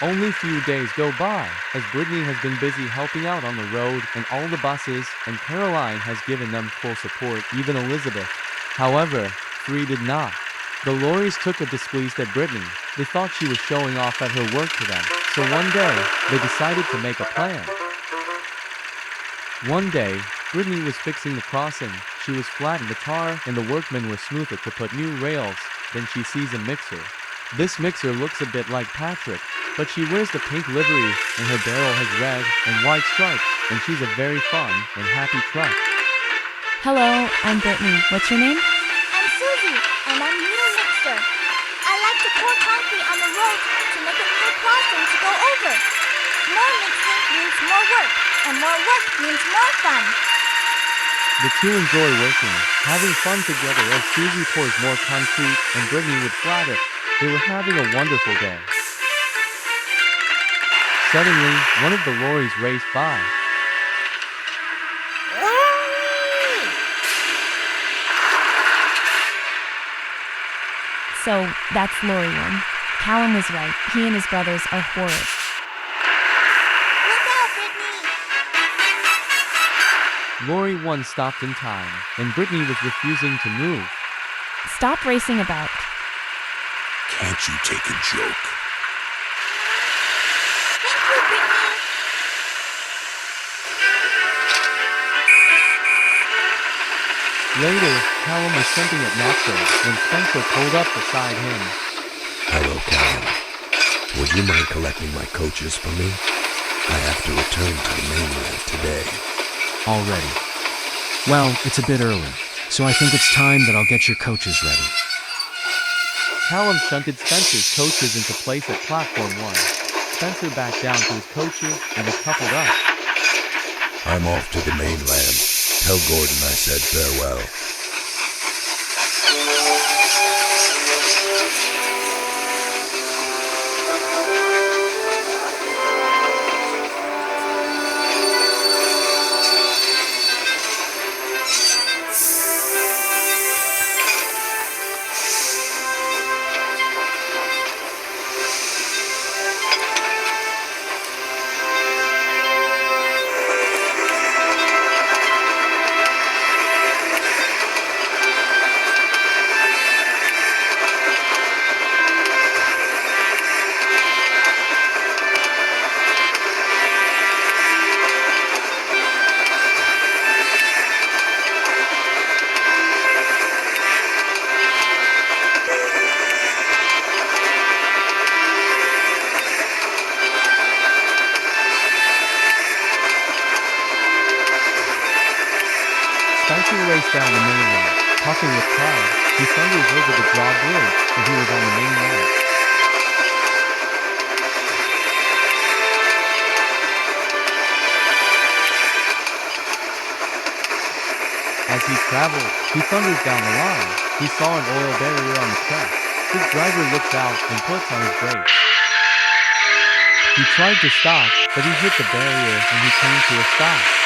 Only few days go by, as Britney has been busy helping out on the road and all the buses, and Caroline has given them full support, even Elizabeth. However, three did not. The lorries took a displeased at Britney. They thought she was showing off at her work to them. So one day, they decided to make a plan. One day, Britney was fixing the crossing. She was flat in the tar, and the workmen were smooth it to put new rails. Then she sees a mixer. This mixer looks a bit like Patrick, but she wears the pink livery, and her barrel has red and white stripes, and she's a very fun and happy truck. Hello, I'm Britney. What's your name? I'm Susie, and I'm new mixer. I like to pour concrete on the road to make a new crossing to go over. More mixing means more work, and more work means more fun. The two enjoy working, having fun together as Susie pours more concrete and Britney would flat it. They were having a wonderful day. Suddenly, one of the lorries raced by. So, that's Lori 1. Callum was right. He and his brothers are horrid. Look out, Britney! Lorry 1 stopped in time, and Britney was refusing to move. Stop racing about. Can't you take a joke? Thank you, Britney! Later, Callum was scenting at Knoxville when Spencer pulled up beside him. Hello, Callum. Would you mind collecting my coaches for me? I have to return to the mainland today. Already. Well, it's a bit early, so I think it's time that I'll get your coaches ready. Callum shunted Spencer's coaches into place at platform 1. Spencer backed down to his coaches and they coupled up. I'm off to the mainland. Tell Gordon I said farewell. Spencer raced down the main line, puffing with pride. He thunders over the drawbridge, and he was on the main line. As he traveled, he thunders down the line. He saw an oil barrier on the track. His driver looks out and puts on his brakes. He tried to stop, but he hit the barrier and he came to a stop.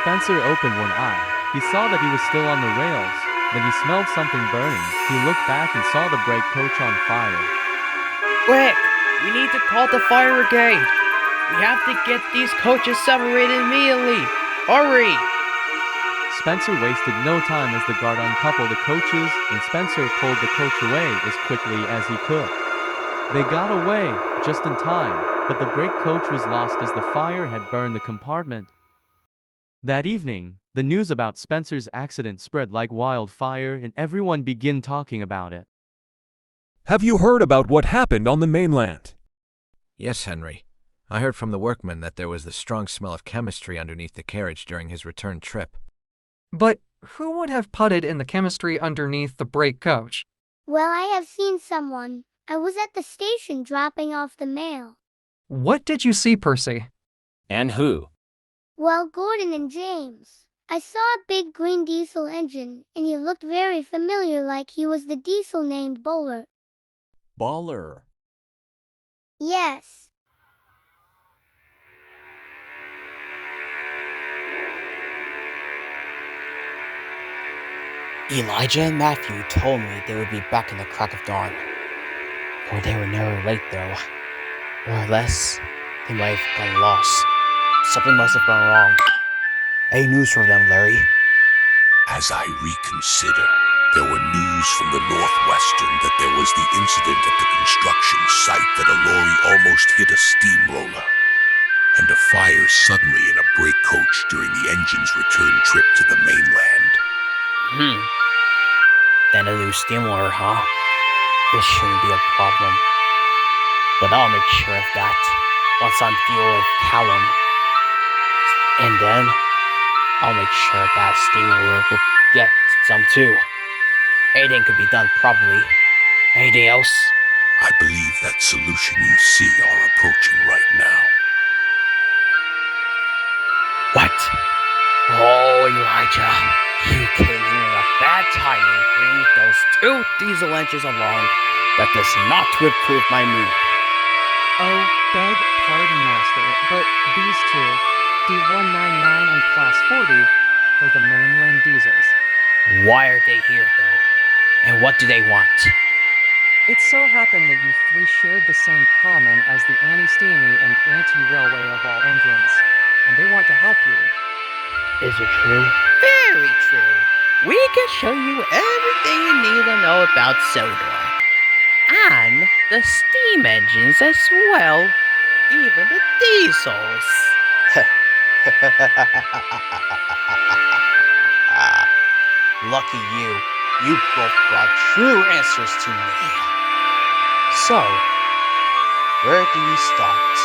Spencer opened one eye. He saw that he was still on the rails. Then he smelled something burning. He looked back and saw the brake coach on fire. Quick! We need to call the fire brigade! We have to get these coaches separated immediately! Hurry! Spencer wasted no time as the guard uncoupled the coaches, and Spencer pulled the coach away as quickly as he could. They got away, just in time, but the brake coach was lost as the fire had burned the compartment. That evening, the news about Spencer's accident spread like wildfire and everyone began talking about it. Have you heard about what happened on the mainland? Yes, Henry. I heard from the workman that there was the strong smell of chemistry underneath the carriage during his return trip. But who would have putted in the chemistry underneath the brake coach? Well, I have seen someone. I was at the station dropping off the mail. What did you see, Percy? And who? Well, Gordon and James. I saw a big green diesel engine, and he looked very familiar, like he was the diesel named Bowler. Baller. Yes. Elijah and Matthew told me they would be back in the crack of dawn. Or they were never late, though. Or unless they might have gotten lost. Something must have gone wrong. Any news from them, Larry? As I reconsider, there were news from the Northwestern that there was the incident at the construction site that a lorry almost hit a steamroller, and a fire suddenly in a brake coach during the engine's return trip to the mainland. Then a new steamroller, huh? This shouldn't be a problem. But I'll make sure of that once I'm through with Callum. And then I'll make sure that steamroller will get some too. Anything could be done properly. Anything else? I believe that solution you see are approaching right now. What? Oh, Elijah, you came in at a bad timing, bringing those 2 diesel engines along. That does not improve my mood. Oh, beg pardon, Master, but these two, D199 and Class 40, are the mainland diesels. Why are they here, though? And what do they want? It so happened that you 3 shared the same common as the anti-steamy and anti-railway of all engines, and they want to help you. Is it true? Very true. We can show you everything you need to know about Sodor. And the steam engines as well. Even the diesels. Lucky you. You both brought true answers to me. So, where do we start?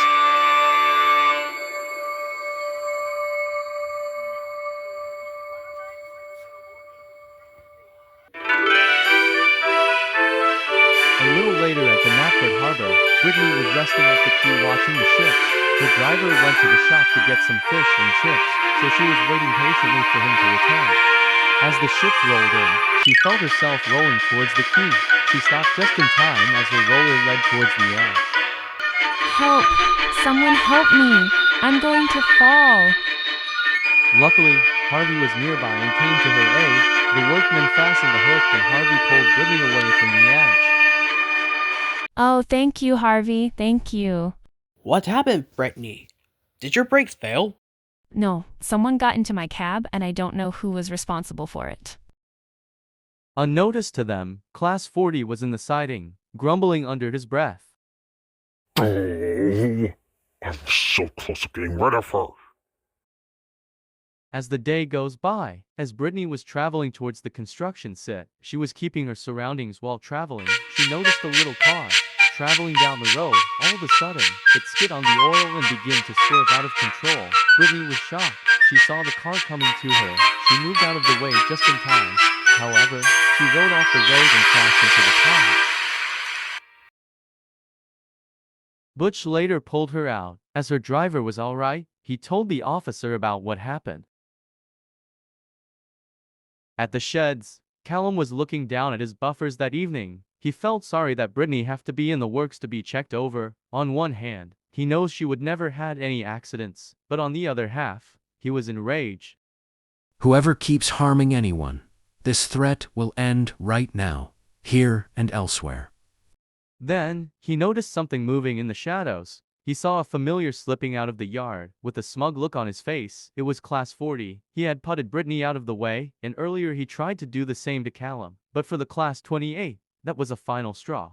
A little later at the Knapford Harbor, Britney was resting at the quay watching the ships. Her driver went to the shop to get some fish and chips, so she was waiting patiently for him to return. As the ships rolled in, she felt herself rolling towards the quay. She stopped just in time as her roller led towards the edge. Help! Someone help me! I'm going to fall! Luckily, Harvey was nearby and came to her aid. The workmen fastened the hook and Harvey pulled Britney away from the edge. Oh, thank you, Harvey. Thank you. What happened, Britney? Did your brakes fail? No, someone got into my cab and I don't know who was responsible for it. Unnoticed to them, Class 40 was in the siding, grumbling under his breath. Oh, I'm so close to getting rid of her. As the day goes by, as Britney was traveling towards the construction site, she was keeping her surroundings while traveling. She noticed a little car traveling down the road. All of a sudden, it skid on the oil and began to swerve out of control. Britney was shocked. She saw the car coming to her. She moved out of the way just in time. However, she rode off the road and crashed into the pond. Butch later pulled her out. As her driver was all right, he told the officer about what happened. At the sheds, Callum was looking down at his buffers that evening. He felt sorry that Britney have to be in the works to be checked over. On one hand, he knows she would never had any accidents, but on the other half, he was enraged. Whoever keeps harming anyone, this threat will end right now, here and elsewhere. Then, he noticed something moving in the shadows. He saw a familiar slipping out of the yard, with a smug look on his face. It was Class 40. He had putted Britney out of the way, and earlier he tried to do the same to Callum. But for the Class 28, that was a final straw.